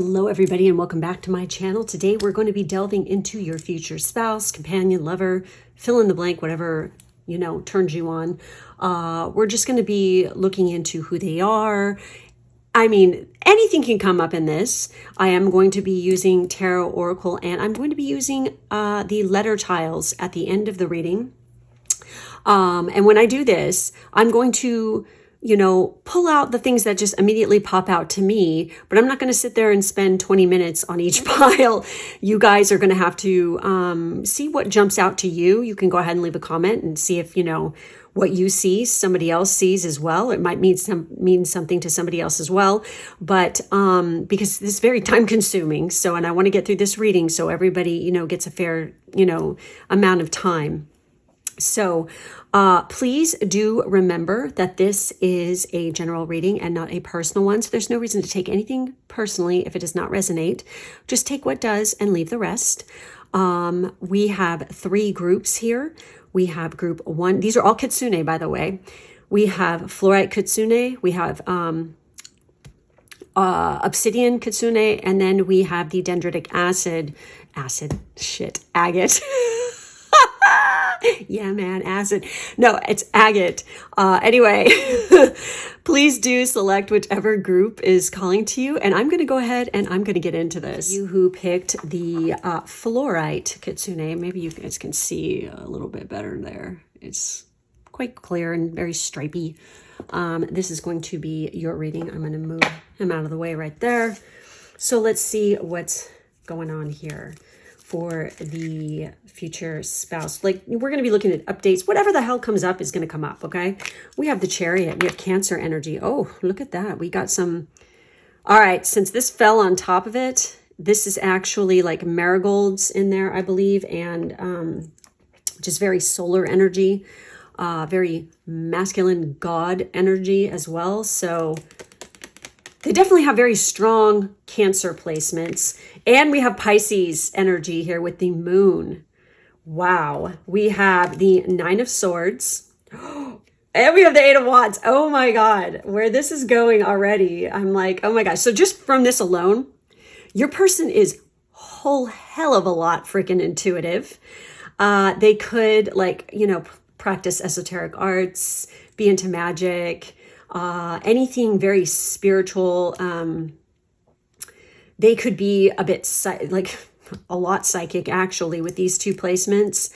Hello everybody and welcome back to my channel. Today we're going to be delving into your future spouse, companion, lover, fill in the blank, whatever, turns you on. We're just going to be looking into who they are. I mean, anything can come up in this. I am going to be using Tarot Oracle and I'm going to be using the letter tiles at the end of the reading. And when I do this, I'm going to pull out the things that just immediately pop out to me, but I'm not going to sit there and spend 20 minutes on each pile. You guys are going to have to see what jumps out to you. You can go ahead and leave a comment and see if, what you see, somebody else sees as well. It might mean something to somebody else as well, but because this is very time consuming. So, and I want to get through this reading so everybody, gets a fair, amount of time. So please do remember that this is a general reading and not a personal one. So there's no reason to take anything personally if it does not resonate. Just take what does and leave the rest. We have 3 groups here. We have group 1. These are all kitsune, by the way. We have fluorite kitsune. We have obsidian kitsune. And then we have the dendritic agate. Yeah, man, acid. No, it's agate. Anyway, please do select whichever group is calling to you. And I'm going to go ahead and I'm going to get into this. You who picked the fluorite kitsune, maybe you guys can see a little bit better there. It's quite clear and very stripy. This is going to be your reading. I'm going to move him out of the way right there. So let's see what's going on here for the future spouse. Like, we're going to be looking at updates. Whatever the hell comes up is going to come up, okay? We have the Chariot. We have Cancer energy. Oh, look at that. We got some... All right, since this fell on top of it, this is actually like marigolds in there, I believe, and just very solar energy, very masculine god energy as well. So they definitely have very strong Cancer placements. And we have Pisces energy here with the moon. Wow. We have the 9 of Swords. And we have the 8 of Wands. Oh my God. Where this is going already. I'm like, oh my gosh. So just from this alone, your person is whole hell of a lot freaking intuitive. They could practice esoteric arts, be into magic, anything very spiritual. They could be a bit a lot psychic actually with these 2 placements.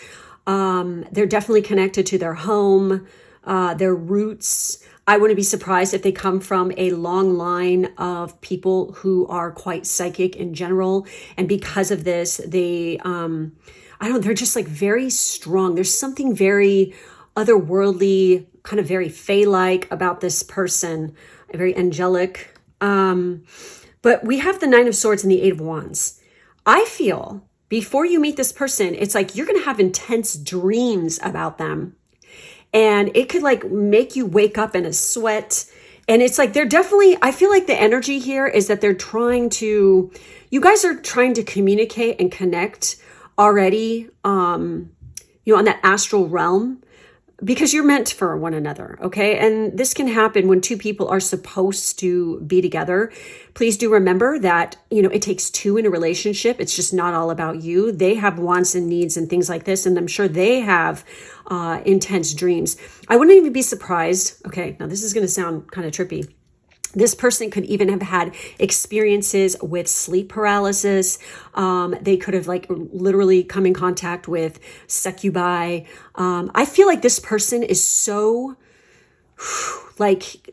They're definitely connected to their home, their roots. I wouldn't be surprised if they come from a long line of people who are quite psychic in general. And because of this, they're just like very strong. There's something very otherworldly, kind of very fae-like about this person, very angelic. But we have the 9 of Swords and the 8 of Wands. I feel before you meet this person, it's like you're going to have intense dreams about them. And it could make you wake up in a sweat. And it's like I feel like the energy here is that you guys are trying to communicate and connect already, on that astral realm. Because you're meant for one another, okay? And this can happen when 2 people are supposed to be together. Please do remember that, it takes 2 in a relationship. It's just not all about you. They have wants and needs and things like this, and I'm sure they have intense dreams. I wouldn't even be surprised. Okay, now this is going to sound kind of trippy. This person could even have had experiences with sleep paralysis. They could have literally come in contact with succubi. I feel like this person is so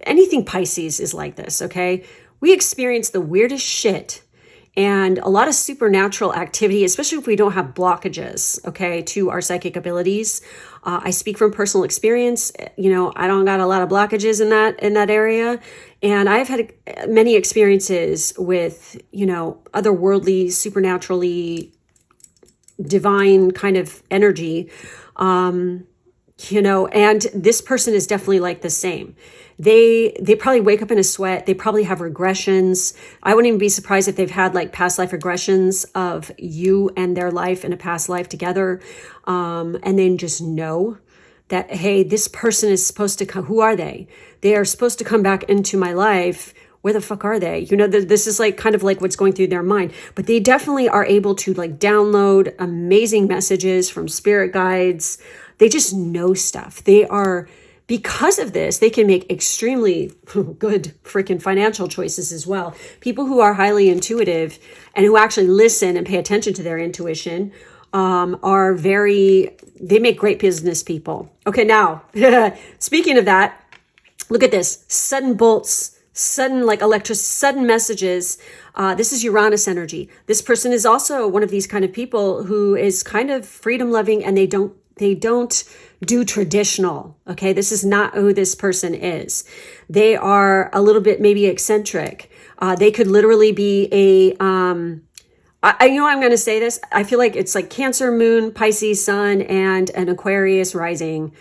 anything Pisces is like this, okay? We experience the weirdest shit and a lot of supernatural activity, especially if we don't have blockages, okay, to our psychic abilities. I speak from personal experience. I don't got a lot of blockages in that area. And I've had many experiences with, otherworldly, supernaturally divine kind of energy. And this person is definitely like the same. They probably wake up in a sweat. They probably have regressions. I wouldn't even be surprised if they've had past life regressions of you and their life in a past life together. And then just know that, hey, this person is supposed to come. Who are they? They are supposed to come back into my life Where the fuck are they? You know, this is like kind of like what's going through their mind, but they definitely are able to like download amazing messages from spirit guides. They just know stuff. They are, because of this, they can make extremely good freaking financial choices as well. People who are highly intuitive and who actually listen and pay attention to their intuition they make great business people. Okay, now, speaking of that, look at this. Sudden bolts, sudden like sudden messages. This is Uranus energy. This person is also one of these kind of people who is kind of freedom loving, and they don't do traditional. Okay, this is not who this person is. They are a little bit maybe eccentric. They could literally be I know I'm going to say this. I feel like it's like Cancer, Moon, Pisces, Sun, and an Aquarius rising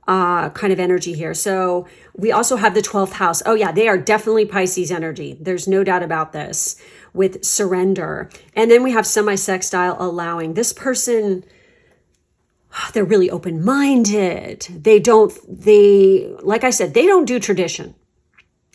kind of energy here. So we also have the 12th house. Oh yeah, they are definitely Pisces energy. There's no doubt about this, with surrender. And then we have semi-sextile allowing. This person, they're really open-minded. Like I said, they don't do tradition.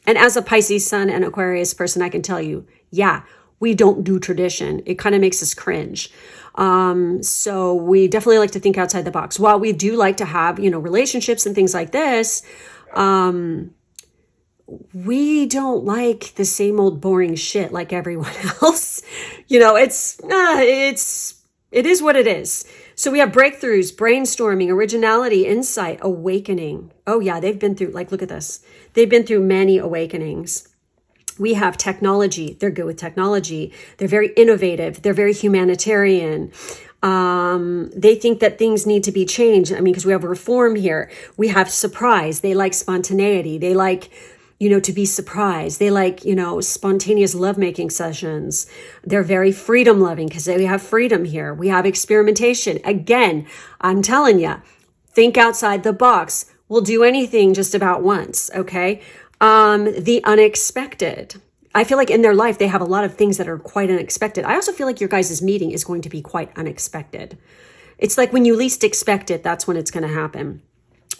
And as a Pisces, Sun, and Aquarius person, I can tell you, yeah, we don't do tradition. It kind of makes us cringe. So we definitely like to think outside the box. While we do like to have, relationships and things like this, we don't like the same old boring shit like everyone else. It is what it is. So we have breakthroughs, brainstorming, originality, insight, awakening. Oh yeah, they've been through, look at this. They've been through many awakenings. We have technology. They're good with technology. They're very innovative. They're very humanitarian. They think that things need to be changed. Because we have reform here. We have surprise. They like spontaneity. They like, to be surprised. They like, spontaneous lovemaking sessions. They're very freedom loving because we have freedom here. We have experimentation. Again, I'm telling you, think outside the box. We'll do anything just about once. Okay. The unexpected. I feel like in their life, they have a lot of things that are quite unexpected. I also feel like your guys' meeting is going to be quite unexpected. It's like when you least expect it, that's when it's going to happen.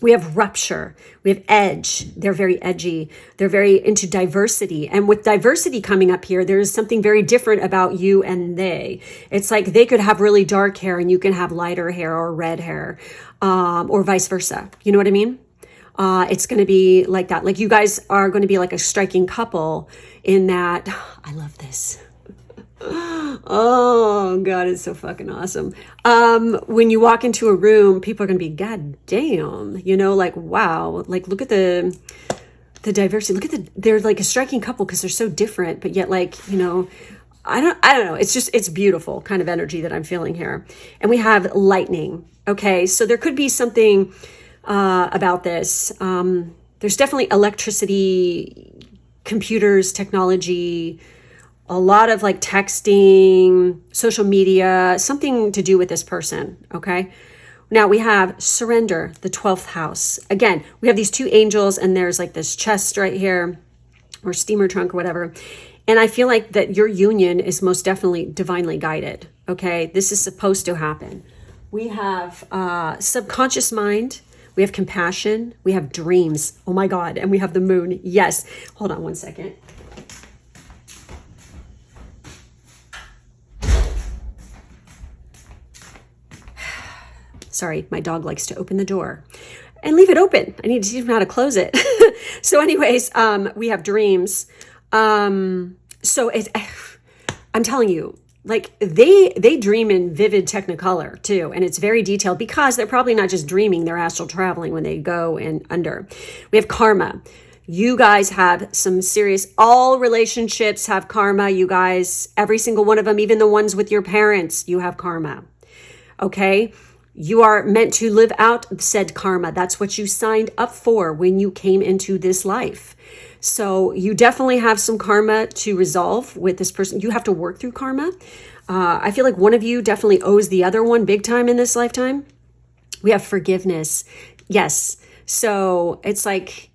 We have rupture. We have edge. They're very edgy. They're very into diversity. And with diversity coming up here, there is something very different about you and they. It's like they could have really dark hair and you can have lighter hair or red hair, or vice versa. You know what I mean? It's going to be like that. Like you guys are going to be like a striking couple in that. I love this. Oh God, it's so fucking awesome. When you walk into a room, people are going to be, God damn, wow. Like look at the diversity. They're like a striking couple because they're so different, but yet I don't know. It's beautiful kind of energy that I'm feeling here. And we have lightning. Okay. So there could be something about this. There's definitely electricity, computers, technology, a lot of like texting, social media, something to do with this person. Okay. Now we have surrender, the 12th house. Again, we have these two angels and there's like this chest right here or steamer trunk or whatever. And I feel like that your union is most definitely divinely guided. Okay. This is supposed to happen. We have subconscious mind. We have compassion. We have dreams. Oh my God. And we have the moon. Yes. Hold on one second. Sorry, my dog likes to open the door and leave it open. I need to teach him how to close it. So anyways, we have dreams. I'm telling you, like they dream in vivid technicolor too. And it's very detailed because they're probably not just dreaming, they're astral traveling when they go and under. We have karma. You guys have some serious, all relationships have karma. You guys, every single one of them, even the ones with your parents, you have karma. Okay. You are meant to live out said karma. That's what you signed up for when you came into this life. So you definitely have some karma to resolve with this person. You have to work through karma. I feel like one of you definitely owes the other one big time in this lifetime. We have forgiveness. Yes. So it's like,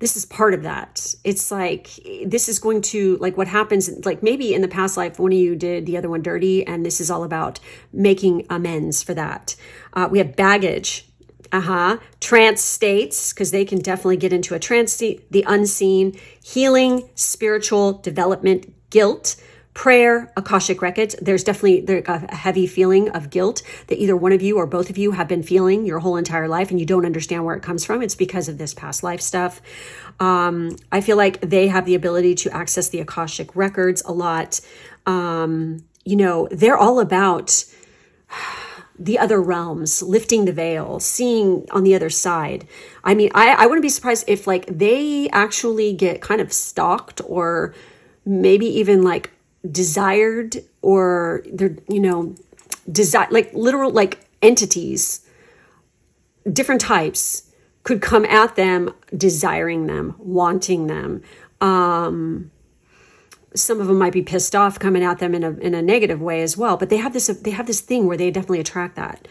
this is part of that. It's like, this is going to, like what happens, like maybe in the past life, one of you did the other one dirty, and this is all about making amends for that. We have baggage. Trance states, because they can definitely get into a trance state, the unseen, healing, spiritual development, guilt, prayer, Akashic records. There's definitely a heavy feeling of guilt that either one of you or both of you have been feeling your whole entire life, and you don't understand where it comes from. It's because of this past life stuff. I feel like they have the ability to access the Akashic records a lot. They're all about the other realms, lifting the veil, seeing on the other side. I mean, I wouldn't be surprised if like they actually get kind of stalked, or maybe even like desired, or they're, like literal like entities, different types could come at them, desiring them, wanting them. Some of them might be pissed off, coming at them in a negative way as well. But they have this thing where they definitely attract that.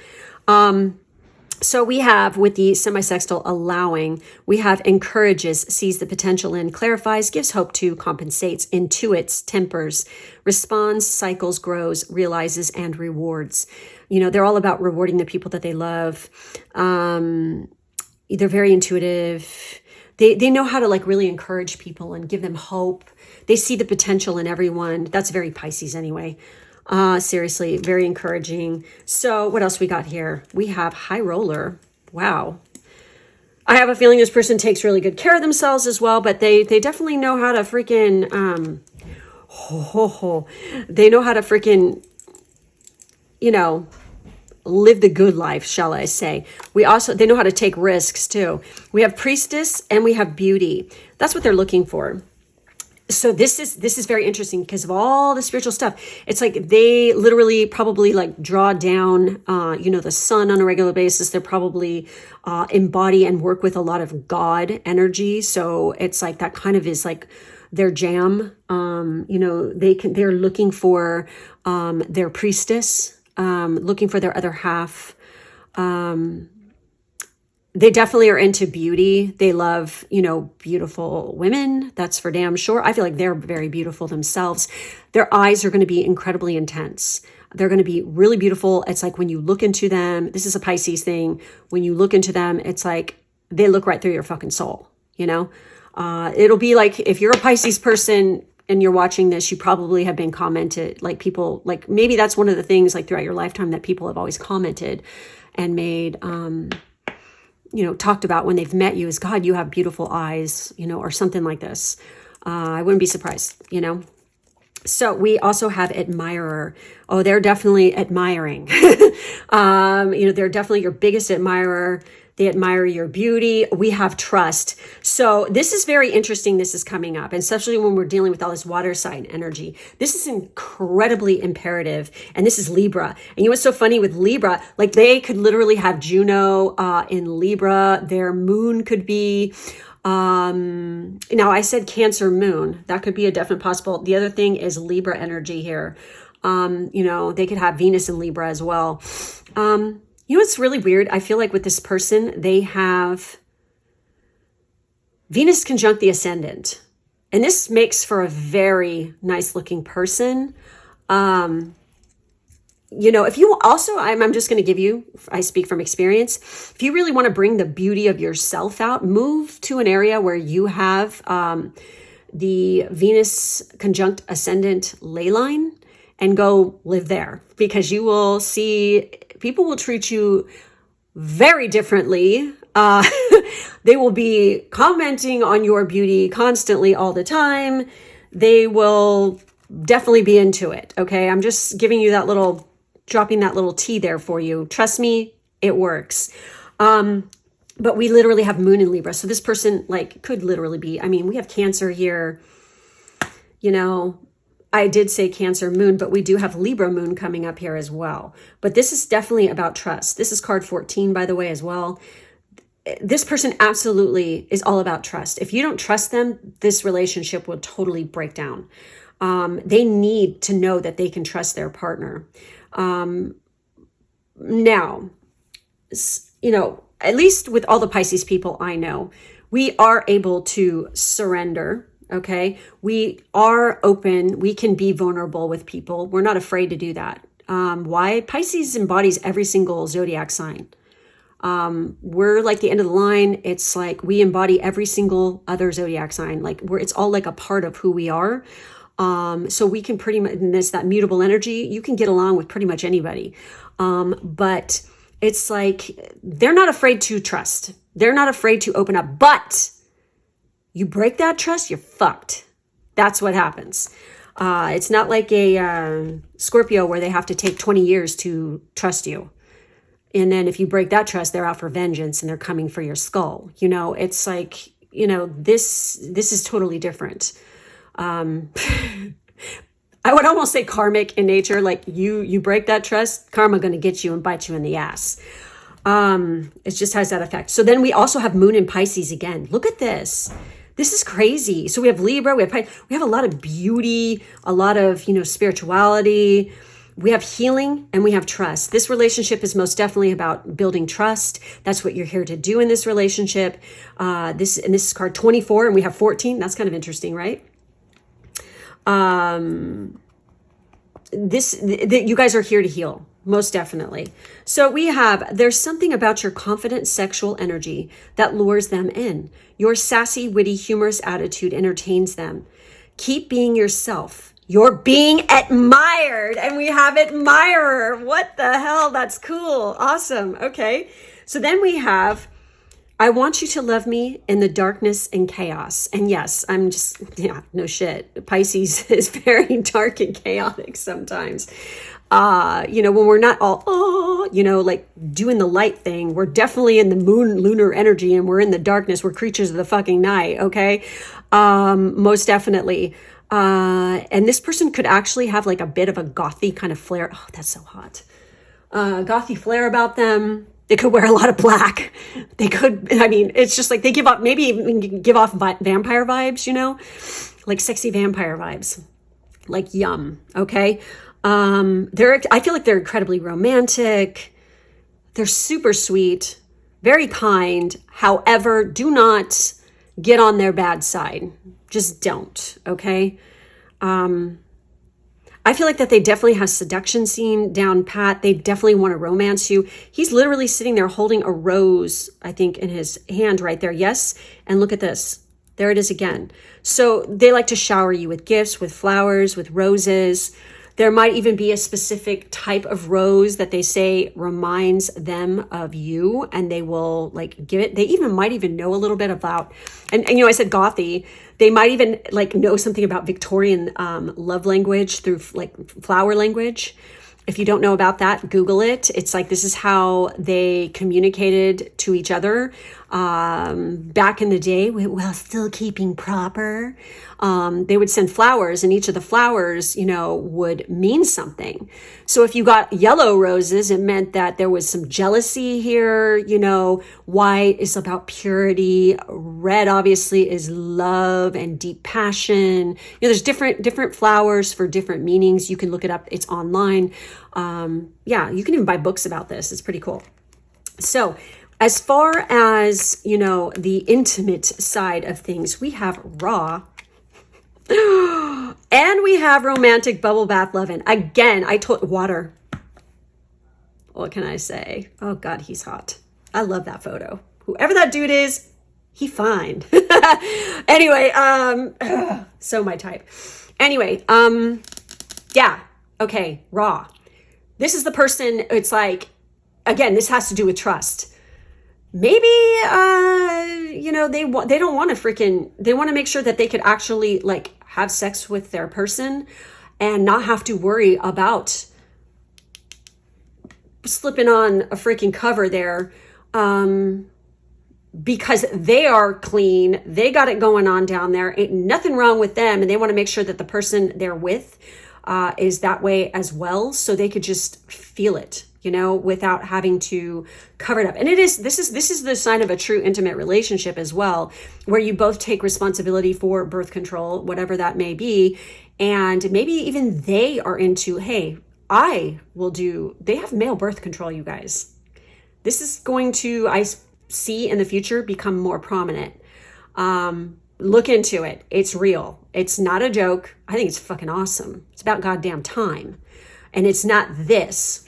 So we have with the semi-sextile allowing, we have encourages, sees the potential in, clarifies, gives hope to, compensates, intuits, tempers, responds, cycles, grows, realizes, and rewards. They're all about rewarding the people that they love. They're very intuitive. They know how to like really encourage people and give them hope. They see the potential in everyone. That's very Pisces anyway. Seriously, very encouraging. So what else we got here? We have high roller. Wow. I have a feeling this person takes really good care of themselves as well, but they definitely know how to freaking, they know how to freaking, live the good life, shall I say. They know how to take risks too. We have priestess and we have beauty. That's what they're looking for. So this is very interesting because of all the spiritual stuff. It's like they literally probably like draw down, the sun on a regular basis. They're probably embody and work with a lot of God energy. So it's like that kind of is like their jam. They're looking for their priestess, looking for their other half. They definitely are into beauty. They love, beautiful women. That's for damn sure. I feel like they're very beautiful themselves. Their eyes are going to be incredibly intense. They're going to be really beautiful. It's like when you look into them, this is a Pisces thing. When you look into them, it's like they look right through your fucking soul, It'll be like if you're a Pisces person and you're watching this, you probably have been commented, like people, like maybe that's one of the things like throughout your lifetime that people have always commented and made, talked about when they've met you is, God, you have beautiful eyes, or something like this. I wouldn't be surprised, So we also have admirer. Oh, they're definitely admiring. They're definitely your biggest admirer. They admire your beauty. We have trust. So this is very interesting. This is coming up, and especially when we're dealing with all this water sign energy. This is incredibly imperative. And this is Libra. And what's so funny with Libra, like they could literally have Juno in Libra. Their moon could be, now I said Cancer moon. That could be a definite possible. The other thing is Libra energy here. They could have Venus in Libra as well. What's really weird? I feel like with this person, they have Venus conjunct the ascendant. And this makes for a very nice looking person. If you also, I'm just going to give you, I speak from experience. If you really want to bring the beauty of yourself out, move to an area where you have the Venus conjunct ascendant ley line and go live there, because you will see people will treat you very differently. They will be commenting on your beauty constantly all the time. They will definitely be into it. Okay. I'm just giving you dropping that little tea there for you. Trust me, it works. But we literally have moon in Libra. So this person could literally be, we have Cancer here, I did say Cancer moon, but we do have Libra moon coming up here as well. But this is definitely about trust. This is card 14, by the way, as well. This person absolutely is all about trust. If you don't trust them, this relationship will totally break down. They need to know that they can trust their partner. Now, at least with all the Pisces people I know, we are able to surrender. Okay. We are open. We can be vulnerable with people. We're not afraid to do that. Why? Pisces embodies every single zodiac sign. We're like the end of the line. It's like we embody every single other zodiac sign. Like it's all like a part of who we are. So we can pretty much, and this, that mutable energy, you can get along with pretty much anybody. But it's like, they're not afraid to trust. They're not afraid to open up, but you break that trust, you're fucked. That's what happens. It's not like a Scorpio where they have to take 20 years to trust you. And then if you break that trust, they're out for vengeance and they're coming for your skull. You know, it's like, you know, this is totally different. I would almost say karmic in nature. Like you break that trust, karma going to get you and bite you in the ass. It just has that effect. So then we also have Moon in Pisces again. Look at this. This is crazy. So we have Libra, we have a lot of beauty, a lot of, you know, spirituality. We have healing and we have trust. This relationship is most definitely about building trust. That's what you're here to do in this relationship. This is card 24 and we have 14. That's kind of interesting, right? You guys are here to heal, most definitely. So there's something about your confident sexual energy that lures them in. Your sassy, witty, humorous attitude entertains them. Keep being yourself. You're being admired, and we have admirer. What the hell? That's cool. Awesome. Okay. So then we have, I want you to love me in the darkness and chaos. And yes, no shit. Pisces is very dark and chaotic sometimes. You know, when we're not all, you know, like doing the light thing, we're definitely in the lunar energy and we're in the darkness. We're creatures of the fucking night. Okay. Most definitely. And this person could actually have like a bit of a gothy kind of flair. Oh, that's so hot. Gothy flair about them. They could wear a lot of black. They could, I mean, it's just like they maybe even give off vampire vibes, you know, like sexy vampire vibes, like yum. Okay. I feel like they're incredibly romantic. They're super sweet, very kind. However, do not get on their bad side. Just don't. Okay. I feel like that they definitely have seduction scene down pat. They definitely want to romance you. He's literally sitting there holding a rose, I think, in his hand right there. Yes. And look at this. There it is again. So they like to shower you with gifts, with flowers, with roses. There might even be a specific type of rose that they say reminds them of you, and they will like give it. They might even know a little bit about, and you know, I said gothy. They might even like know something about Victorian love language through like flower language. If you don't know about that, Google it. It's like, this is how they communicated to each other back in the day, while still keeping proper. They would send flowers, and each of the flowers, you know, would mean something. So if you got yellow roses, it meant that there was some jealousy here. You know, white is about purity. Red obviously is love and deep passion. You know, there's different flowers for different meanings. You can look it up. It's online. Yeah, you can even buy books about this. It's pretty cool. So as far as, you know, the intimate side of things, we have raw and we have romantic bubble bath loving. Again, I told water. What can I say? Oh God, he's hot. I love that photo. Whoever that dude is, he fine. Anyway, so my type. Anyway, yeah. Okay, raw. This is the person, it's like, again, this has to do with trust. Maybe, you know, they don't want to they want to make sure that they could actually like have sex with their person and not have to worry about slipping on a freaking cover there, because they are clean. They got it going on down there. Ain't nothing wrong with them. And they want to make sure that the person they're with is that way as well. So they could just feel it, you know, without having to cover it up. And this is the sign of a true intimate relationship as well, where you both take responsibility for birth control, whatever that may be. And maybe even they are into, hey, they have male birth control, you guys. This is going to, I see in the future, become more prominent. Look into it. It's real. It's not a joke. I think it's fucking awesome. It's about goddamn time. And it's not this.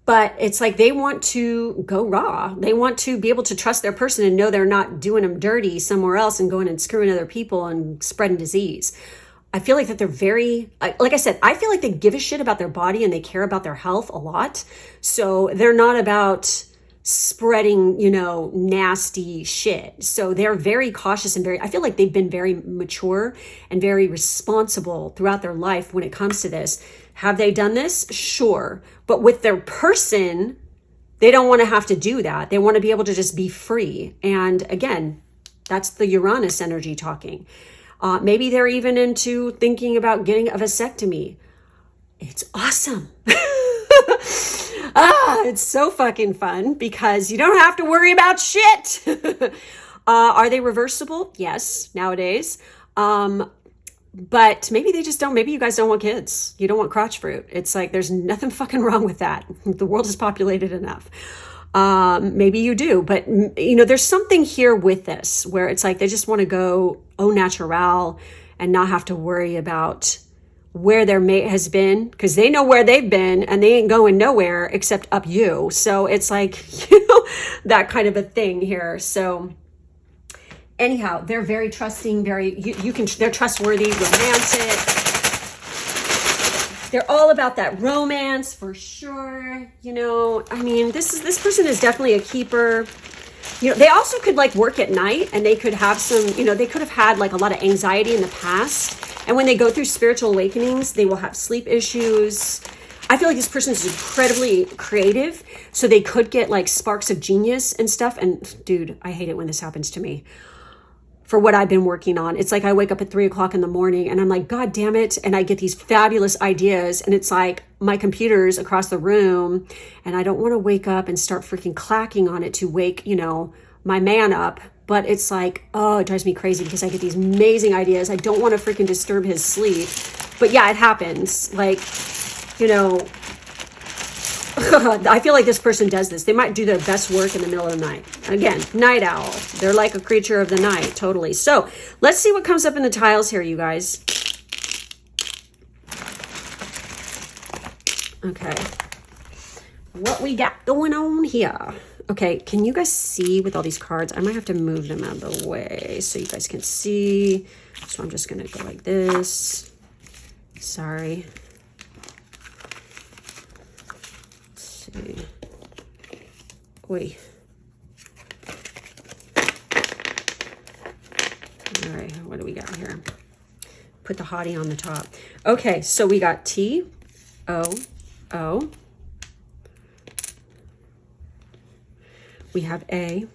But it's like they want to go raw. They want to be able to trust their person and know they're not doing them dirty somewhere else and going and screwing other people and spreading disease. I feel like that they're very, like I said, I feel like they give a shit about their body and they care about their health a lot. So they're not about spreading, you know, nasty shit. So they're very cautious and I feel like they've been very mature and very responsible throughout their life when it comes to this. Have they done this? Sure. But with their person, they don't want to have to do that. They want to be able to just be free. And again, that's the Uranus energy talking. Maybe they're even into thinking about getting a vasectomy. It's awesome. It's so fucking fun because you don't have to worry about shit. Are they reversible? Yes, nowadays. But maybe they just don't. Maybe you guys don't want kids. You don't want crotch fruit. It's like there's nothing fucking wrong with that. The world is populated enough. Maybe you do, but you know, there's something here with this where it's like they just want to go au naturel and not have to worry about where their mate has been, because they know where they've been and they ain't going nowhere except up you. So it's like, you know, that kind of a thing here. So anyhow, they're very trusting, they're trustworthy, romantic. They're all about that romance for sure. You know, I mean, this person is definitely a keeper. You know, they also could like work at night and they could have some, you know, they could have had like a lot of anxiety in the past. And when they go through spiritual awakenings, they will have sleep issues. I feel like this person is incredibly creative. So they could get like sparks of genius and stuff. And dude, I hate it when this happens to me. For what I've been working on, it's like I wake up at 3:00 in the morning and I'm like, God damn it. And I get these fabulous ideas. And it's like my computer's across the room and I don't want to wake up and start freaking clacking on it to wake, you know, my man up. But it's like, oh, it drives me crazy because I get these amazing ideas. I don't want to freaking disturb his sleep. But yeah, it happens. Like, you know, I feel like this person does this. They might do their best work in the middle of the night. Again, night owl. They're like a creature of the night, totally. So let's see what comes up in the tiles here, you guys. Okay. What we got going on here? Okay, can you guys see with all these cards? I might have to move them out of the way so you guys can see. So I'm just going to go like this. Sorry. Let's see. Wait. All right, what do we got here? Put the hottie on the top. Okay, so we got T, O, O. We have A.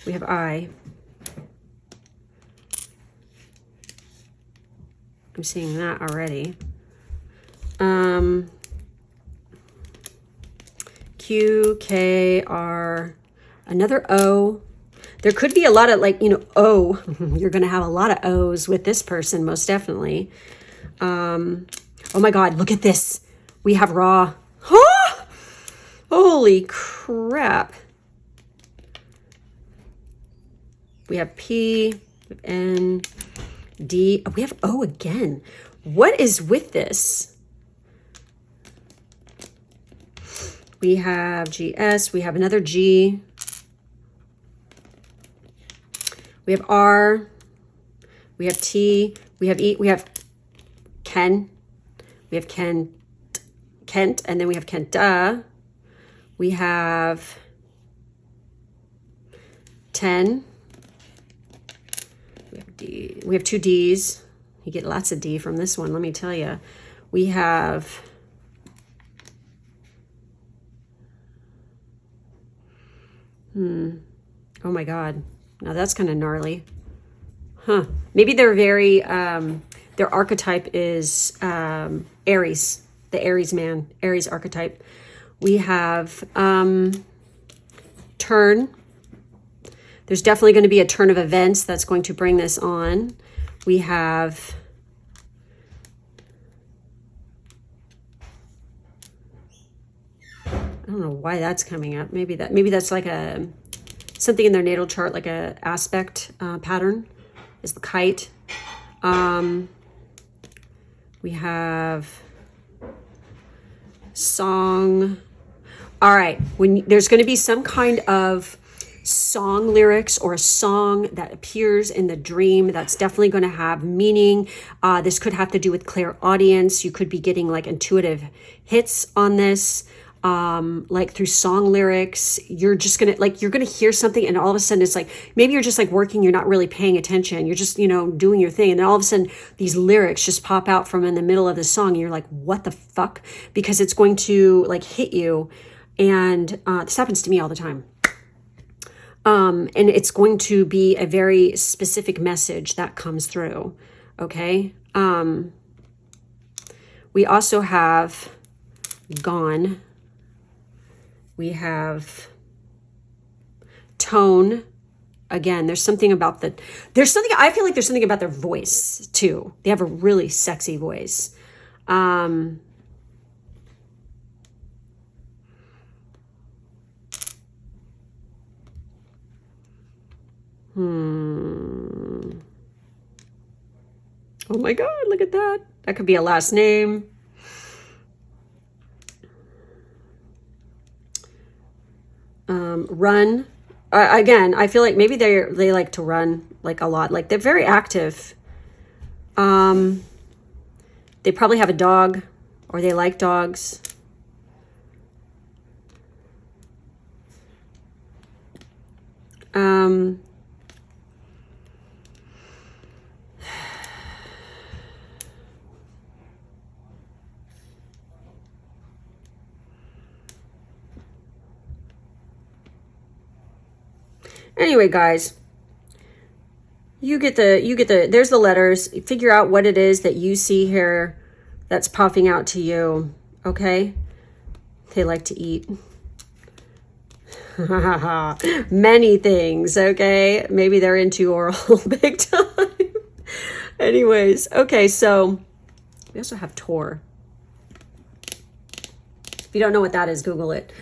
We have I. I'm seeing that already. Q, K, R, another O. There could be a lot of like, you know, O. You're going to have a lot of O's with this person, most definitely. Oh my God, look at this. We have Ra. Huh? Holy crap. We have P, we have N, D. Oh, we have O again. What is with this? We have GS. We have another G. We have R. We have T. We have E. We have Ken. We have Kent. And then we have Kenta. We have 10. We have D. We have 2 D's. You get lots of D from this one, let me tell you. We have oh my God. Now that's kind of gnarly. Huh. Maybe they're very their archetype is Aries, the Aries man, Aries archetype. We have turn. There's definitely going to be a turn of events that's going to bring this on. We have I don't know why that's coming up. Maybe that's like a something in their natal chart, like a aspect pattern is the kite. We have song. All right, when there's going to be some kind of song lyrics or a song that appears in the dream, that's definitely going to have meaning. This could have to do with clairaudience. You could be getting like intuitive hits on this, like through song lyrics. You're just gonna you're gonna hear something, and all of a sudden it's like maybe you're just like working, you're not really paying attention, you're just doing your thing, and then all of a sudden these lyrics just pop out from in the middle of the song, and you're like, what the fuck? Because it's going to like hit you. And this happens to me all the time. And it's going to be a very specific message that comes through. Okay. We also have gone. We have tone. Again, there's something about I feel like there's something about their voice too. They have a really sexy voice. Oh my God, look at that. That could be a last name. Run. Again, I feel like maybe they like to run like a lot. Like they're very active. They probably have a dog, or they like dogs. Anyway, guys, you get the, there's the letters. Figure out what it is that you see here that's popping out to you, okay? They like to eat. Many things, okay? Maybe they're into oral big time. Anyways, okay, so we also have Tor. If you don't know what that is, Google it.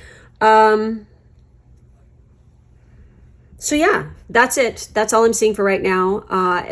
So yeah, that's it. That's all I'm seeing for right now.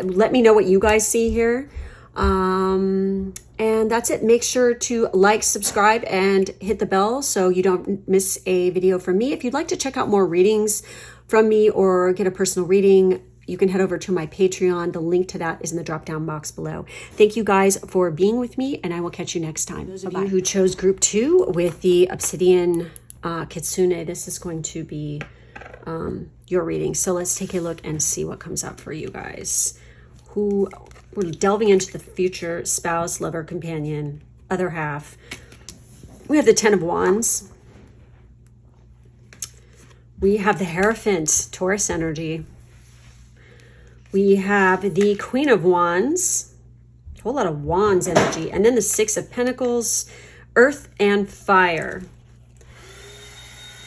Let me know what you guys see here. And that's it. Make sure to like, subscribe, and hit the bell so you don't miss a video from me. If you'd like to check out more readings from me or get a personal reading, you can head over to my Patreon. The link to that is in the drop-down box below. Thank you guys for being with me, and I will catch you next time. Those of you who chose group 2 with the Obsidian Kitsune, this is going to be your reading. So let's take a look and see what comes up for you guys. We're delving into the future spouse, lover, companion, other half. We have the 10 of Wands. We have the Hierophant, Taurus energy. We have the Queen of Wands, a whole lot of Wands energy. And then the 6 of Pentacles, Earth and Fire.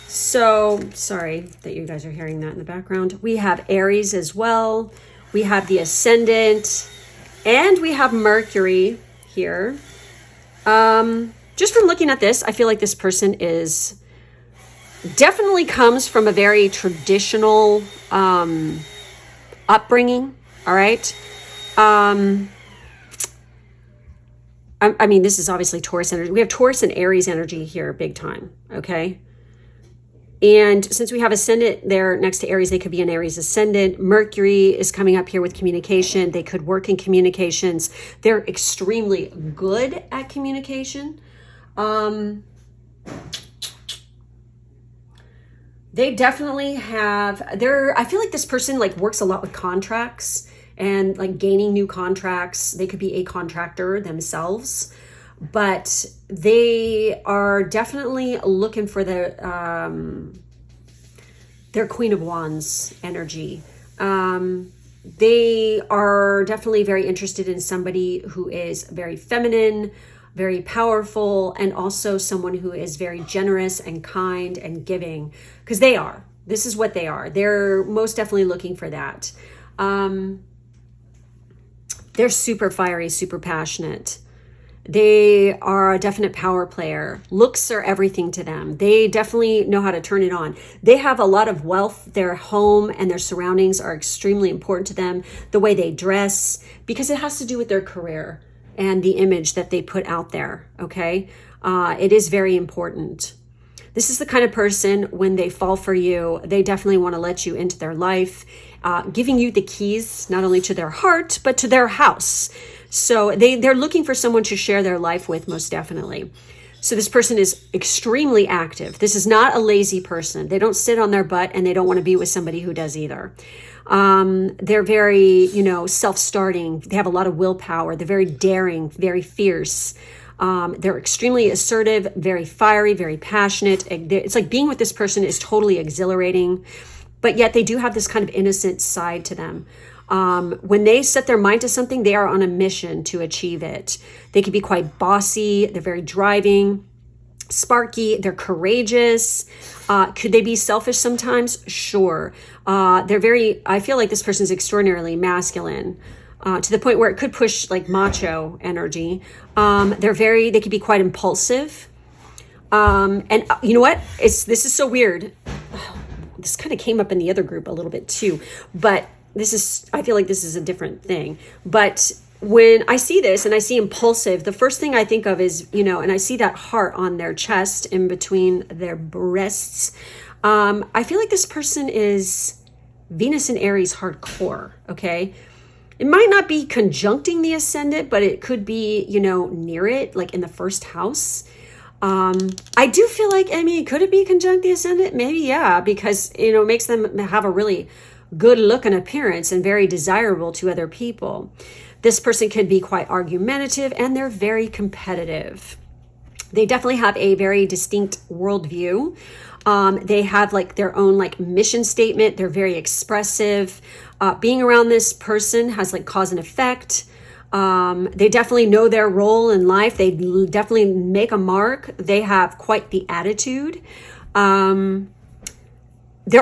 So, sorry that you guys are hearing that in the background. We have Aries as well. We have the Ascendant. And we have Mercury here. Just from looking at this, I feel like this person is definitely comes from a very traditional upbringing. All right. I mean, this is obviously Taurus energy. We have Taurus and Aries energy here big time. Okay. And since we have Ascendant there next to Aries, they could be an Aries Ascendant. Mercury is coming up here with communication. They could work in communications. They're extremely good at communication. They definitely have, I feel like this person like works a lot with contracts and like gaining new contracts. They could be a contractor themselves. But they are definitely looking for their Queen of Wands energy. They are definitely very interested in somebody who is very feminine, very powerful, and also someone who is very generous and kind and giving. Because they are. This is what they are. They're most definitely looking for that. They're super fiery, super passionate. They are a definite power player. Looks are everything to them. They definitely know how to turn it on. They have a lot of wealth. Their home and their surroundings are extremely important to them. The way they dress, because it has to do with their career. and the image that they put out there, okay? It is very important. This is the kind of person, when they fall for you, they definitely want to let you into their life, giving you the keys, not only to their heart, but to their house. So they're looking for someone to share their life with, most definitely. So this person is extremely active. This is not a lazy person. They don't sit on their butt, and they don't want to be with somebody who does either. They're very, self-starting. They have a lot of willpower. They're very daring, very fierce. They're extremely assertive, very fiery, very passionate. It's like being with this person is totally exhilarating, but yet they do have this kind of innocent side to them. When they set their mind to something, they are on a mission to achieve it. They can be quite bossy. They're very driving, sparky. They're courageous. Could they be selfish sometimes? Sure. I feel like this person is extraordinarily masculine, to the point where it could push like macho energy. They could be quite impulsive. And you know what? This is so weird. This kind of came up in the other group a little bit too, but I feel like this is a different thing. But when I see this and I see impulsive, the first thing I think of is, and I see that heart on their chest in between their breasts. I feel like this person is Venus and Aries hardcore, okay? It might not be conjuncting the ascendant, but it could be, near it, like in the first house. I do feel like, could it be conjunct the ascendant? Maybe, yeah, because, it makes them have a really good look and appearance and very desirable to other people. This person could be quite argumentative, and they're very competitive. They definitely have a very distinct worldview. They have like their own like mission statement. They're very expressive. Being around this person has like cause and effect. They definitely know their role in life. They definitely make a mark. They have quite the attitude. They're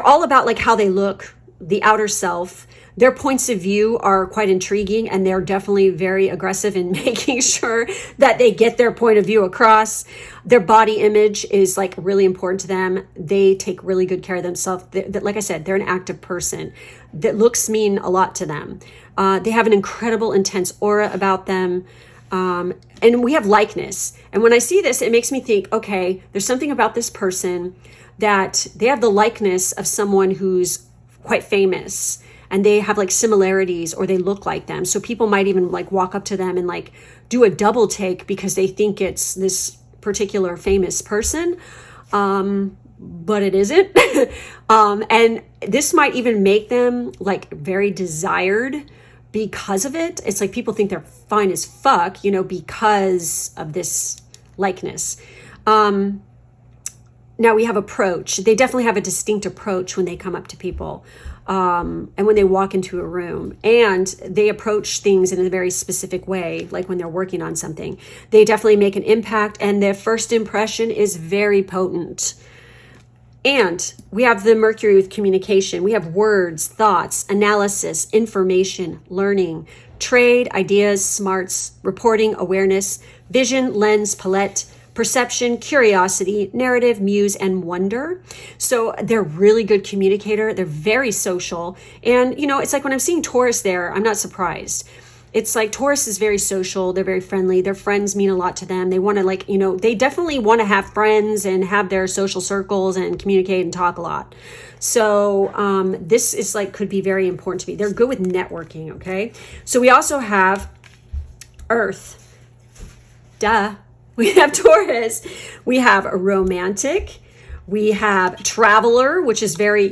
all about like how they look, the outer self. Their points of view are quite intriguing, and they're definitely very aggressive in making sure that they get their point of view across. Their body image is like really important to them. They take really good care of themselves. Like I said, they're an active person. That looks mean a lot to them. They have an incredible, intense aura about them. And we have likeness. And when I see this, it makes me think, okay, there's something about this person that they have the likeness of someone who's quite famous, and they have like similarities, or they look like them. So people might even like walk up to them and like do a double take because they think it's this particular famous person. But it isn't. And this might even make them like very desired because of it. It's like people think they're fine as fuck, because of this likeness. Now we have approach. They definitely have a distinct approach when they come up to people, and when they walk into a room, and they approach things in a very specific way, like when they're working on something. They definitely make an impact, and their first impression is very potent. And we have the Mercury with communication. We have words, thoughts, analysis, information, learning, trade, ideas, smarts, reporting, awareness, vision, lens, palette, perception, curiosity, narrative, muse, and wonder. So they're really good communicator. They're very social. And, it's like when I'm seeing Taurus there, I'm not surprised. It's like Taurus is very social. They're very friendly. Their friends mean a lot to them. They want to they definitely want to have friends and have their social circles and communicate and talk a lot. So this is could be very important to me. They're good with networking, okay? So we also have Earth. Duh. We have Taurus. We have a romantic. We have traveler, which is very,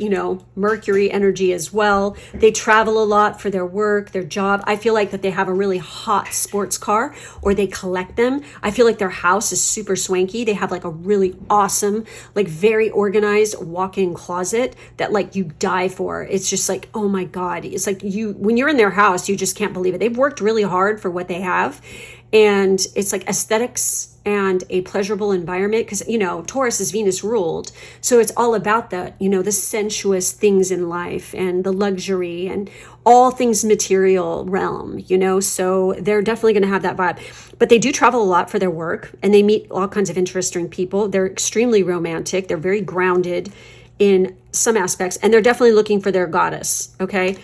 Mercury energy as well. They travel a lot for their work, their job. I feel like that they have a really hot sports car, or they collect them. I feel like their house is super swanky. They have a really awesome, very organized walk-in closet that you die for. It's just oh my God. It's when you're in their house, you just can't believe it. They've worked really hard for what they have. And it's aesthetics and a pleasurable environment, because Taurus is Venus ruled, so it's all about the sensuous things in life and the luxury and all things material realm, so they're definitely going to have that vibe. But they do travel a lot for their work, and they meet all kinds of interesting people. They're extremely romantic. They're very grounded in some aspects, and they're definitely looking for their goddess. Okay,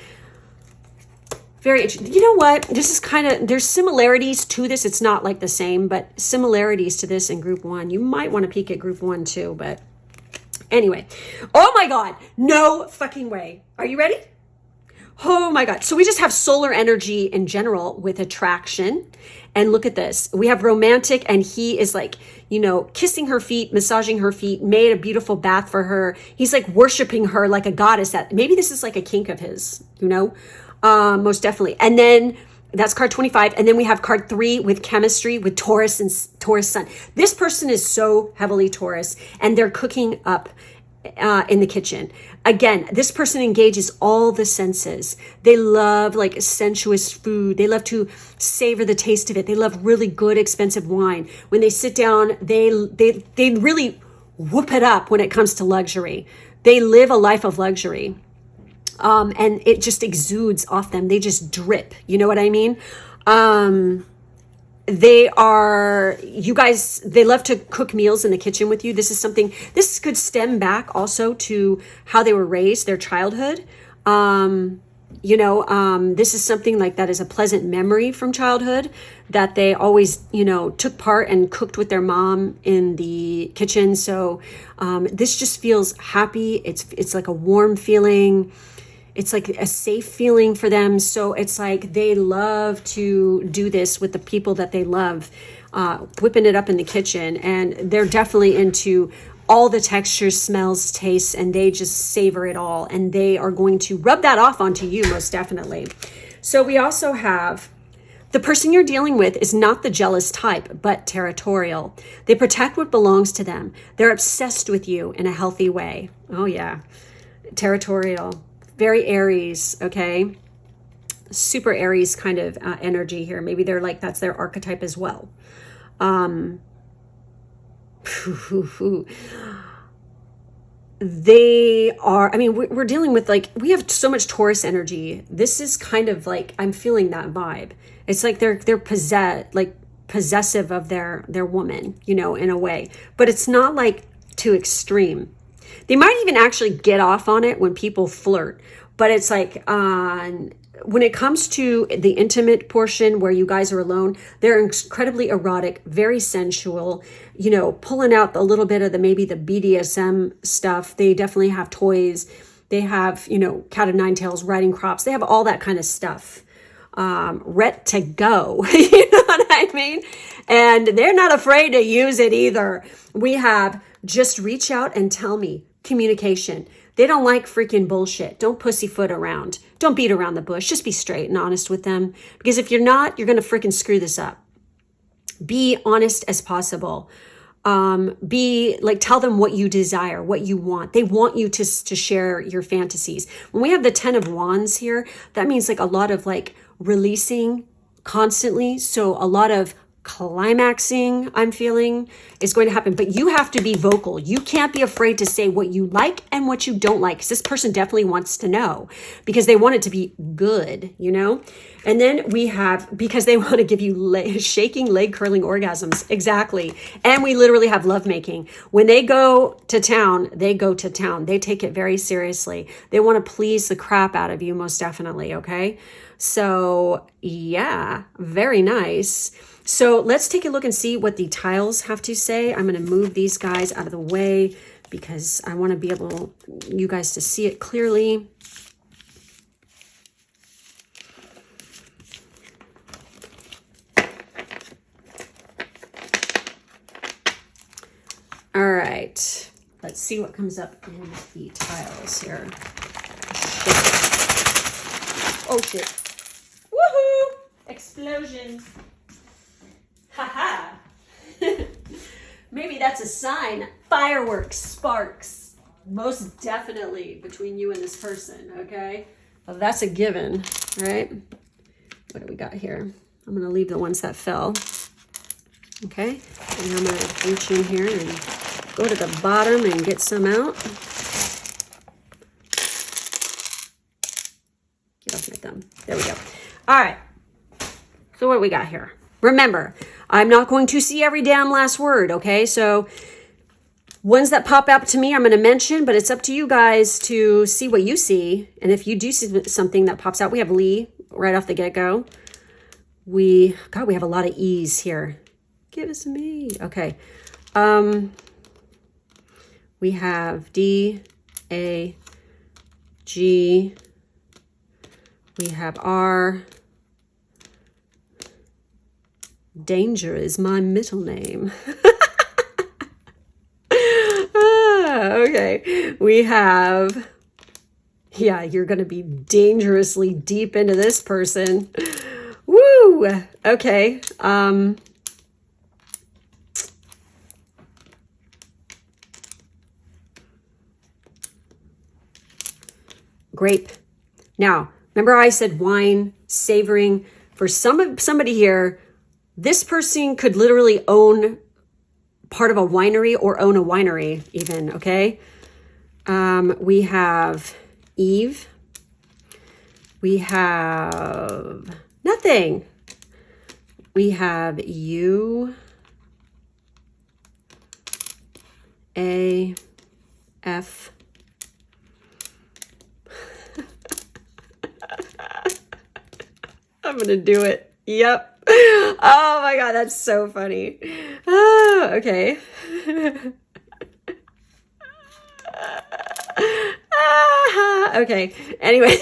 Very interesting. You know what? This is kind of, there's similarities to this. It's not like the same, but similarities to this in group 1. You might want to peek at group 1 too, but anyway. Oh my God. No fucking way. Are you ready? Oh my God. So we just have solar energy in general with attraction. And look at this. We have romantic, and he is like, you know, kissing her feet, massaging her feet, made a beautiful bath for her. He's like worshiping her like a goddess. That maybe this is like a kink of his, you know, most definitely. And then that's card 25. And then we have card 3 with chemistry with Taurus and Taurus sun. This person is so heavily Taurus, and they're cooking up in the kitchen. Again, this person engages all the senses. They love like sensuous food. They love to savor the taste of it. They love really good, expensive wine. When they sit down, they really whoop it up when it comes to luxury. They live a life of luxury. And it just exudes off them. They just drip. You know what I mean? They are, you guys, they love to cook meals in the kitchen with you. This is something, this could stem back also to how they were raised, their childhood. You know, this is something like that is a pleasant memory from childhood, that they always, you know, took part and cooked with their mom in the kitchen. So this just feels happy. It's like a warm feeling. It's like a safe feeling for them. So it's like they love to do this with the people that they love, whipping it up in the kitchen. And they're definitely into all the textures, smells, tastes, and they just savor it all. And they are going to rub that off onto you, most definitely. So we also have the person you're dealing with is not the jealous type, but territorial. They protect what belongs to them. They're obsessed with you in a healthy way. Oh yeah, territorial. Very Aries, okay? Super Aries kind of energy here. Maybe they're like, that's their archetype as well. They are, I mean, we're dealing with like, we have so much Taurus energy. This is kind of like, I'm feeling that vibe. It's like they're possessive of their woman, you know, in a way. But it's not like too extreme. They might even actually get off on it when people flirt, but it's like when it comes to the intimate portion where you guys are alone, they're incredibly erotic, very sensual, you know, pulling out a little bit of maybe the BDSM stuff. They definitely have toys. They have, you know, cat of nine tails, riding crops. They have all that kind of stuff. Ready to go, you know what I mean? And they're not afraid to use it either. We have just reach out and tell me. Communication. They don't like freaking bullshit. Don't pussyfoot around. Don't beat around the bush. Just be straight and honest with them. Because if you're not, you're going to freaking screw this up. Be honest as possible. Be like, tell them what you desire, what you want. They want you to share your fantasies. When we have the 10 of Wands here, that means like a lot of like releasing constantly. So a lot of climaxing, I'm feeling, is going to happen. But you have to be vocal. You can't be afraid to say what you like and what you don't like, because this person definitely wants to know, because they want it to be good, you know? And then we have, because they want to give you shaking, leg curling orgasms. Exactly. And we literally have lovemaking. When they go to town, they go to town. They take it very seriously. They want to please the crap out of you, most definitely, okay? So yeah, very nice. So let's take a look and see what the tiles have to say. I'm going to move these guys out of the way because I want to be able, you guys to see it clearly. All right, let's see what comes up in the tiles here. Oh shit. Woohoo! Explosions. Haha. Maybe that's a sign. Fireworks, sparks. Most definitely between you and this person, okay? Well, that's a given, right? What do we got here? I'm going to leave the ones that fell. Okay? And I'm going to reach in here and go to the bottom and get some out. Get off my thumb. There we go. All right. So what do we got here? Remember, I'm not going to see every damn last word, okay? So ones that pop up to me, I'm going to mention, but it's up to you guys to see what you see. And if you do see something that pops out, we have Lee right off the get-go. God, we have a lot of E's here. Give us some E. Okay. We have D, A, G. We have R. Danger is my middle name. Okay. We have, yeah, you're going to be dangerously deep into this person. Woo! Okay. Grape. Now, remember I said wine, savoring. For somebody here, this person could literally own part of a winery or own a winery even, okay? We have Eve. We have nothing. We have U, A, F. I'm gonna do it. Yep. Oh my God, that's so funny. Oh, okay. Okay. Anyway,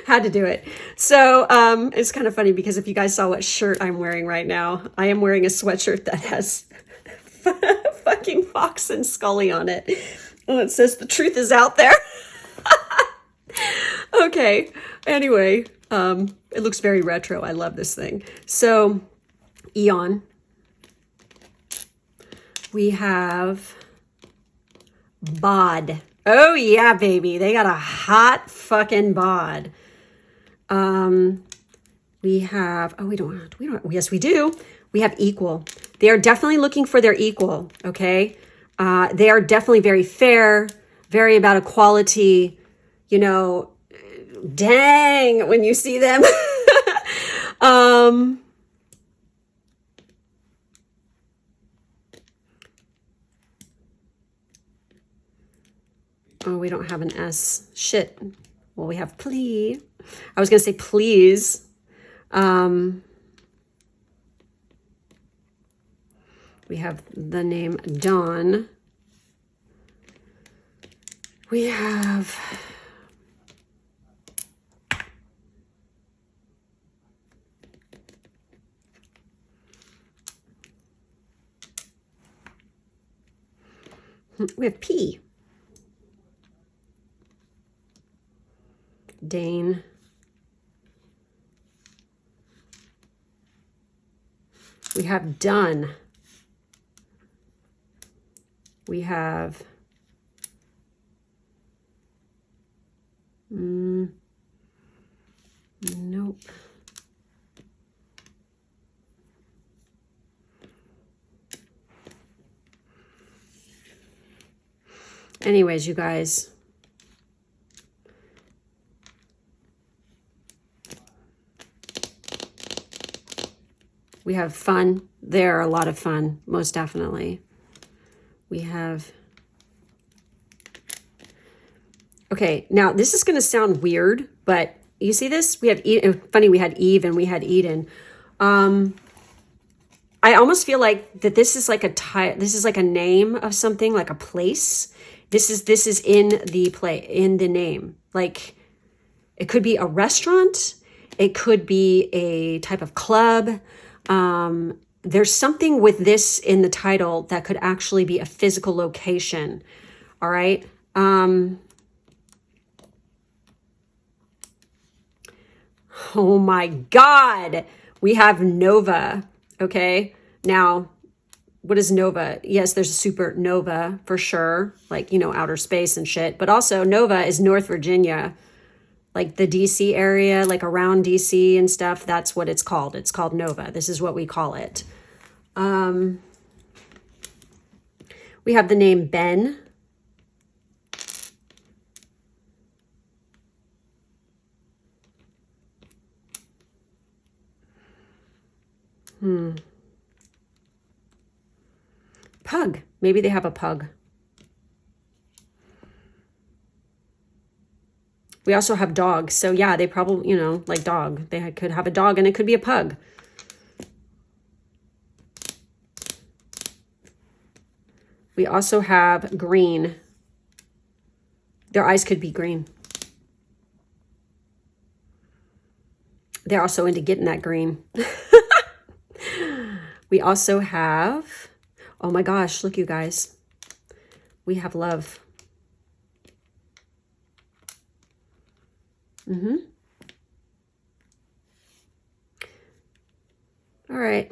had to do it. So it's kind of funny because if you guys saw what shirt I'm wearing right now, I am wearing a sweatshirt that has fucking Fox and Scully on it. And it says the truth is out there. Okay. Anyway, it looks very retro. I love this thing. So Eon. We have bod. Oh yeah, baby. They got a hot fucking bod. We have, oh, we don't, yes, we do. We have equal. They are definitely looking for their equal. Okay. They are definitely very fair, very about equality, you know, dang, when you see them. Oh, we don't have an S. Shit. Well, we have plea. I was going to say please. We have the name Dawn. We have... We have P. Dane. We have done. We have nope. Anyways, you guys. We have fun. They're a lot of fun, most definitely. We have... Okay, now this is going to sound weird, but you see this? We have... Funny, we had Eve and we had Eden. I almost feel like that this is like this is like a name of something, like a place. This is in the name. Like, it could be a restaurant. It could be a type of club. There's something with this in the title that could actually be a physical location. All right. Oh my God. We have Nova. Okay. Now, what is Nova? Yes, there's a supernova for sure. Like, you know, outer space and shit. But also Nova is North Virginia. Like the DC area, like around DC and stuff. That's what it's called. It's called Nova. This is what we call it. We have the name Ben. Pug. Maybe they have a pug. We also have dogs. So yeah, they probably, you know, like dog. They could have a dog and it could be a pug. We also have green. Their eyes could be green. They're also into getting that green. We also have, oh my gosh, look you guys. We have love. All right.